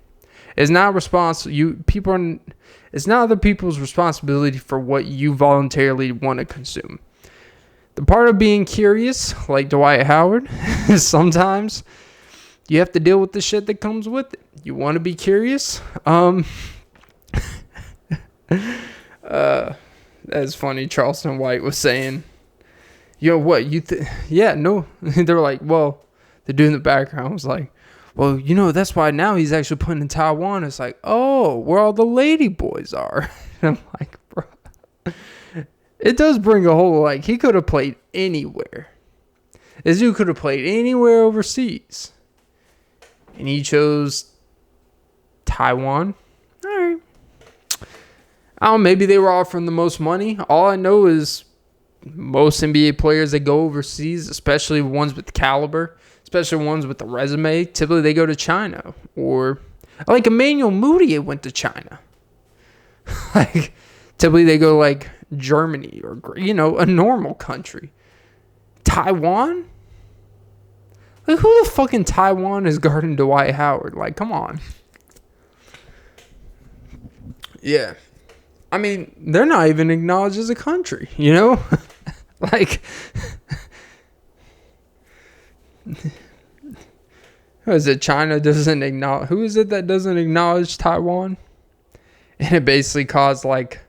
It's not it's not other people's responsibility for what you voluntarily want to consume. The part of being curious, like Dwight Howard, is sometimes you have to deal with the shit that comes with it. You want to be curious? That's funny. Charleston White was saying, you know what? Yeah, no. They were like, well, the dude in the background was like, well, you know, that's why now he's actually putting in Taiwan. It's like, oh, where all the lady boys are. And I'm like, bro. It does bring a whole, like, he could have played anywhere. This dude could have played anywhere overseas. And he chose Taiwan. All right. I don't know, maybe they were offering the most money. All I know is most NBA players that go overseas, especially ones with caliber, especially ones with the resume, typically they go to China. Or like Emmanuel Mudiay went to China. Like typically they go like Germany or, you know, a normal country. Taiwan? Like who the fuck in Taiwan is guarding Dwight Howard? Like come on. Yeah. I mean, they're not even acknowledged as a country, you know? Like, who is it? China doesn't acknowledge. Who is it that doesn't acknowledge Taiwan? And it basically caused, like,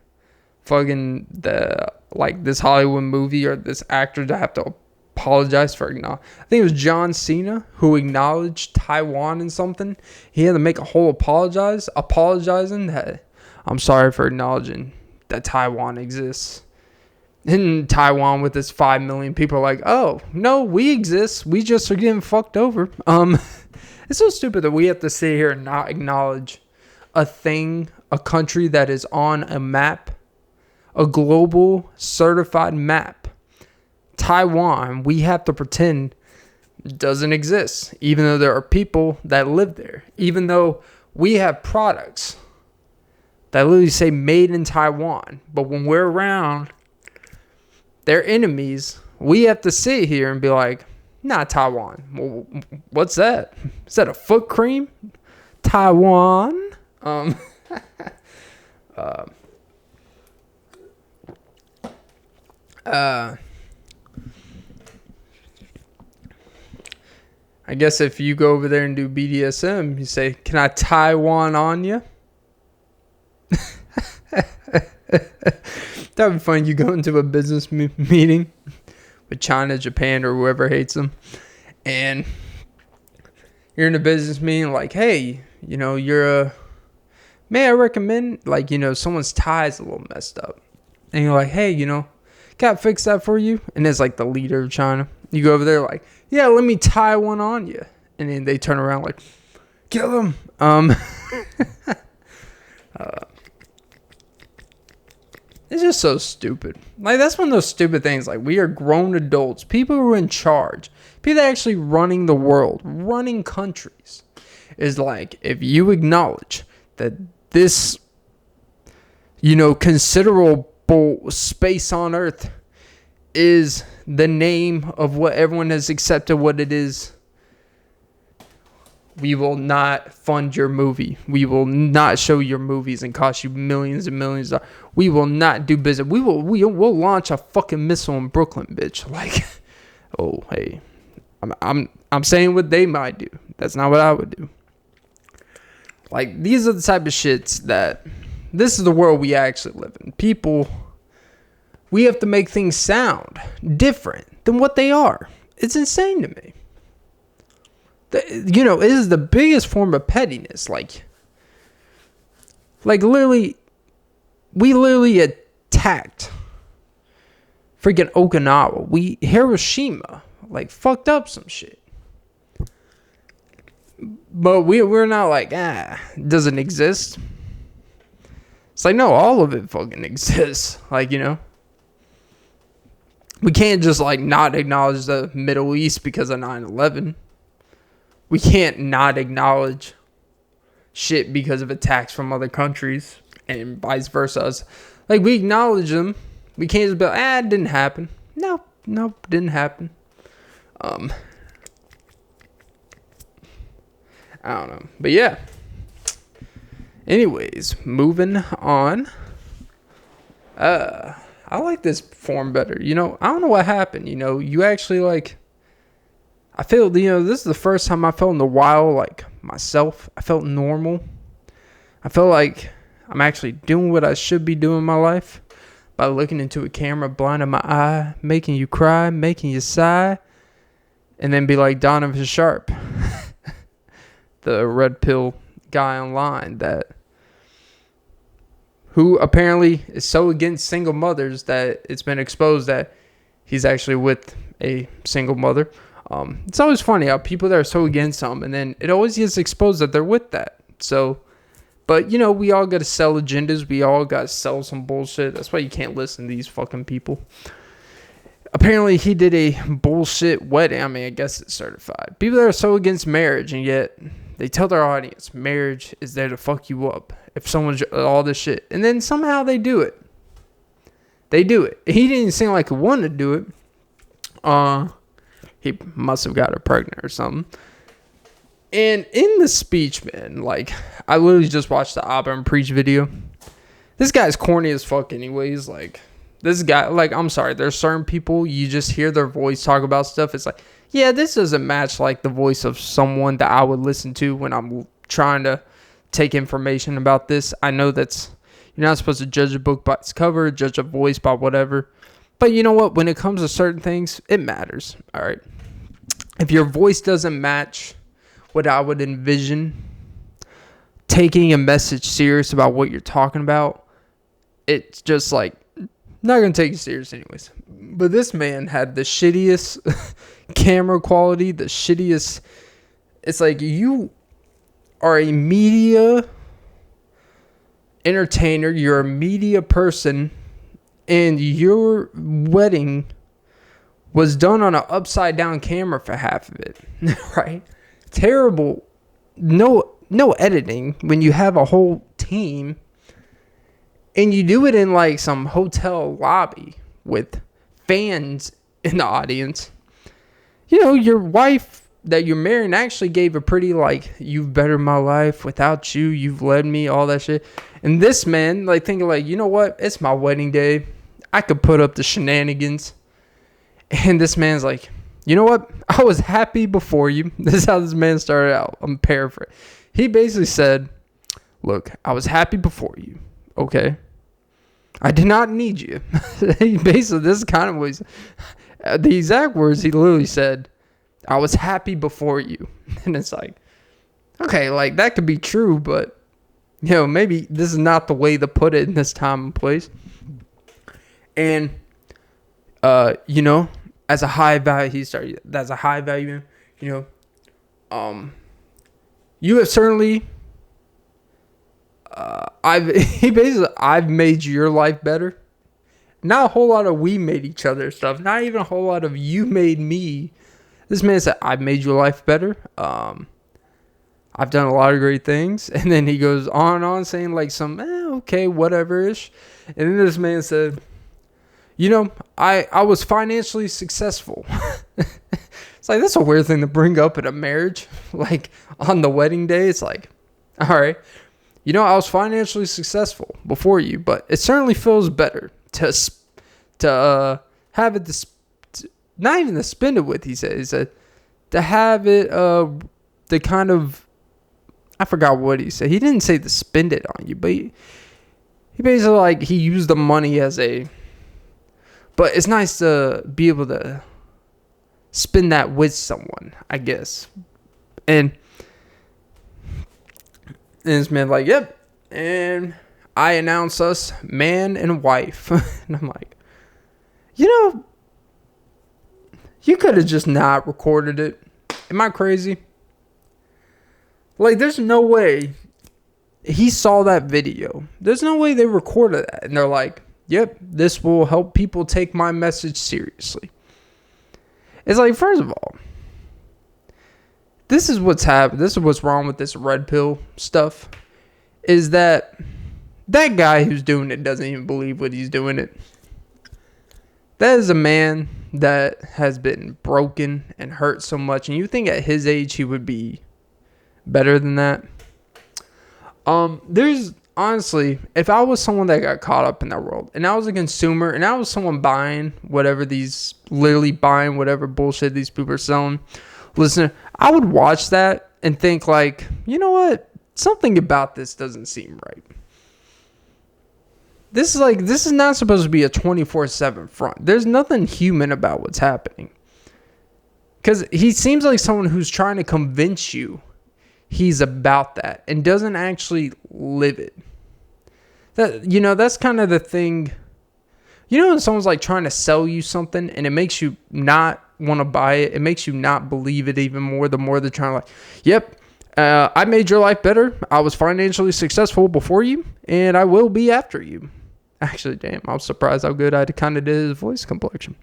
fucking this Hollywood movie or this actor to have to apologize for acknowledging. I think it was John Cena who acknowledged Taiwan in something. He had to make a whole apologizing that, I'm sorry for acknowledging that Taiwan exists. In Taiwan with its 5 million people are like, oh, no, we exist. We just are getting fucked over. It's so stupid that we have to sit here and not acknowledge a country that is on a map, a global certified map. Taiwan, we have to pretend doesn't exist, even though there are people that live there, even though we have products that literally say made in Taiwan. But when we're around their enemies, we have to sit here and be like, nah, Taiwan. Well, what's that? Is that a foot cream? Taiwan? I guess if you go over there and do BDSM, you say, can I Taiwan on you? That'd be fun. You go into a business meeting with China, Japan, or whoever hates them, and you're in a business meeting like, hey, may I recommend, someone's tie is a little messed up. And you're like, hey, can I fix that for you? And it's like the leader of China. You go over there like, yeah, let me tie one on you. And then they turn around like, kill him. It's just so stupid. Like, that's one of those stupid things. Like, we are grown adults. People who are in charge. People that are actually running the world. Running countries. Is like, if you acknowledge that this, considerable space on Earth is the name of what everyone has accepted what it is, we will not fund your movie. We will not show your movies and cost you millions and millions of dollars. We will not do business. We'll launch a fucking missile in Brooklyn, bitch. Like, oh, hey, I'm saying what they might do. That's not what I would do. Like, these are the type of shits that, this is the world we actually live in. People, we have to make things sound different than what they are. It's insane to me. It is the biggest form of pettiness. Like literally, we literally attacked freaking Okinawa. Hiroshima, fucked up some shit. But we're not like, it doesn't exist. It's like, no, all of it fucking exists. We can't just, not acknowledge the Middle East because of 9/11. We can't not acknowledge shit because of attacks from other countries and vice versa. We acknowledge them. We can't just be like, it didn't happen. Nope, didn't happen. I don't know. But yeah. Anyways, moving on. I like this form better. I don't know what happened. You actually I feel, this is the first time I felt in a while myself. I felt normal. I felt like I'm actually doing what I should be doing in my life by looking into a camera, blinding my eye, making you cry, making you sigh, and then be like Donovan Sharpe, the red pill guy online who apparently is so against single mothers that it's been exposed that he's actually with a single mother. It's always funny how people that are so against something, and then it always gets exposed that they're with that. So, but we all got to sell agendas. We all got to sell some bullshit. That's why you can't listen to these fucking people. Apparently, he did a bullshit wedding. I mean, I guess it's certified. People that are so against marriage, and yet they tell their audience marriage is there to fuck you up. If someone's all this shit, and then somehow they do it. They do it. He didn't seem like he wanted to do it. He must have got her pregnant or something. And in the speech, man, I literally just watched the Auburn preach video. This guy's corny as fuck anyways. This guy, I'm sorry, there's certain people, you just hear their voice talk about stuff. It's like, yeah, this doesn't match, the voice of someone that I would listen to when I'm trying to take information about this. I know you're not supposed to judge a book by its cover, judge a voice by whatever. But you know what? When it comes to certain things, it matters. All right. If your voice doesn't match what I would envision taking a message serious about what you're talking about, it's just not going to take you serious anyways. But this man had the shittiest camera quality, the shittiest. It's like, you are a media entertainer. You're a media person. And your wedding was done on an upside down camera for half of it, right? Terrible. No editing when you have a whole team, and you do it in some hotel lobby with fans in the audience. Your wife that you're marrying actually gave a pretty you've bettered my life. Without you, you've led me, all that shit. And this man thinking you know what? It's my wedding day. I could put up the shenanigans. And this man's like, you know what? I was happy before you. This is how this man started out. I'm paraphrasing. He basically said, look, I was happy before you. Okay. I did not need you. Basically, this is kind of what the exact words he literally said. I was happy before you. And it's like, okay, like that could be true, but maybe this is not the way to put it in this time and place. And as a high value, that's a high value, you have certainly I've made your life better. Not a whole lot of we made each other stuff. Not even a whole lot of you made me. This man said, I've made your life better. I've done a lot of great things. And then he goes on saying like some, okay, whatever-ish. And then this man said, I was financially successful. It's like, that's a weird thing to bring up at a marriage. Like, on the wedding day, it's like, all right. I was financially successful before you, but it certainly feels better to have it, not even to spend it with, he said to have it, the kind of, I forgot what he said. He didn't say to spend it on you, but he basically, like, he used the money as but it's nice to be able to spend that with someone, I guess. And this man like, yep. And I announce us man and wife. And I'm like, you could have just not recorded it. Am I crazy? Like, there's no way he saw that video. There's no way they recorded that. And they're like, yep, this will help people take my message seriously. It's like, first of all, this is what's happened. This is what's wrong with this red pill stuff. Is that guy who's doing it doesn't even believe what he's doing it. That is a man that has been broken and hurt so much. And you think at his age he would be better than that? There's honestly, if I was someone that got caught up in that world, and I was a consumer, and I was someone buying whatever bullshit these people are selling, listen, I would watch that and think like, you know what? Something about this doesn't seem right. This is not supposed to be a 24/7 front. There's nothing human about what's happening. Because he seems like someone who's trying to convince you he's about that and doesn't actually live it. That's kind of the thing. When someone's like trying to sell you something and it makes you not want to buy it, it makes you not believe it even more, the more they're trying to like, yep, I made your life better. I was financially successful before you, and I will be after you. Actually, damn, I was surprised how good I kind of did his voice complexion.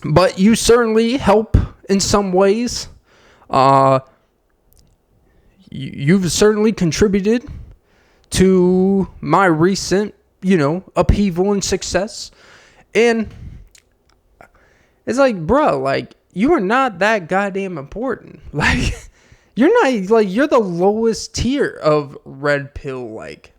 But you certainly help in some ways. You've certainly contributed to my recent, upheaval and success. And it's like, bro, like, you are not that goddamn important. Like, you're not, like, you're the lowest tier of red pill. Like,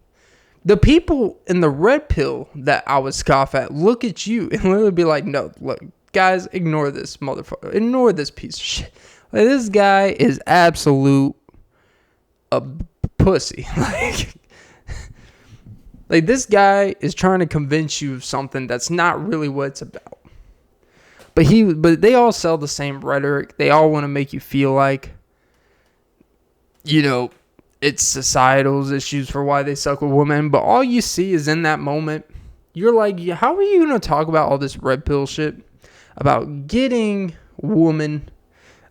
the people in the red pill that I would scoff at look at you and literally be like, no, look, guys, ignore this motherfucker. Ignore this piece of shit. Like, this guy is absolute a pussy. Like, this guy is trying to convince you of something that's not really what it's about. But they all sell the same rhetoric. They all want to make you feel like, it's societal issues for why they suck with women. But all you see is in that moment, you're like, how are you going to talk about all this red pill shit? About getting woman,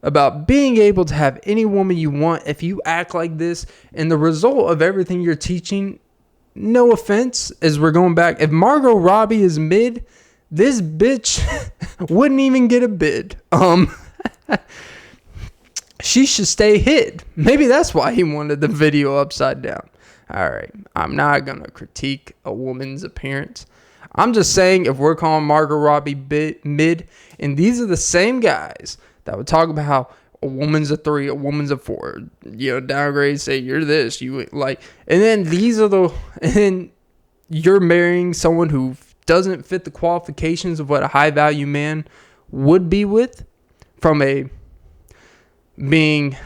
about being able to have any woman you want if you act like this. And the result of everything you're teaching, no offense, as we're going back, if Margot Robbie is mid, this bitch wouldn't even get a bid. She should stay hid. Maybe that's why he wanted the video upside down. All right, I'm not going to critique a woman's appearance. I'm just saying, if we're calling Margot Robbie mid, and these are the same guys that would talk about how a woman's a 3, a woman's a 4, downgrade, say you're this, you like, and then you're marrying someone who doesn't fit the qualifications of what a high value man would be with, from a being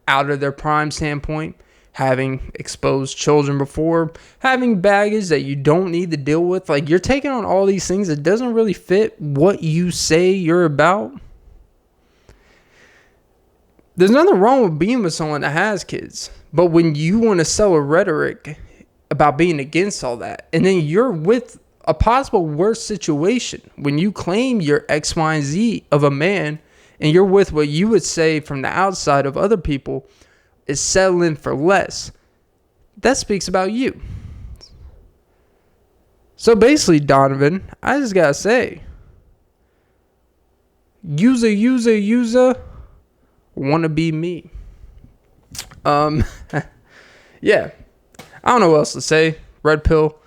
out of their prime standpoint, having exposed children before, having baggage that you don't need to deal with. Like, you're taking on all these things that doesn't really fit what you say you're about. There's nothing wrong with being with someone that has kids. But when you want to sell a rhetoric about being against all that, and then you're with a possible worse situation, when you claim you're X, Y, and Z of a man, and you're with what you would say from the outside of other people is settling for less, that speaks about you. So basically, Donovan, I just gotta say, user, wanna be me. Yeah, I don't know what else to say. Red pill.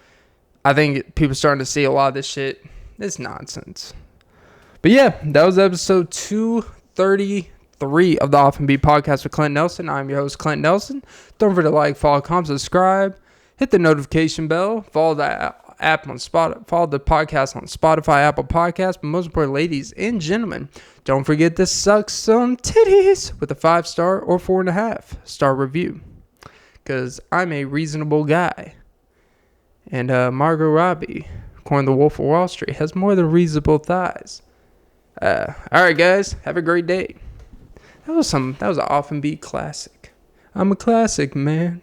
I think people starting to see a lot of this shit. It's nonsense. But yeah, that was episode 233 of the Off and Beat podcast with Clint Nelson. I'm your host, Clint Nelson. Don't forget to like, follow, comment, subscribe, hit the notification bell, follow the app on follow the podcast on Spotify, Apple Podcasts, but most important, ladies and gentlemen, don't forget to suck some titties with a 5-star or 4.5-star review, because I'm a reasonable guy, and Margot Robbie, according to the Wolf of Wall Street, has more than reasonable thighs. All right, guys, have a great day. That was an Off and Beat classic. I'm a classic, man.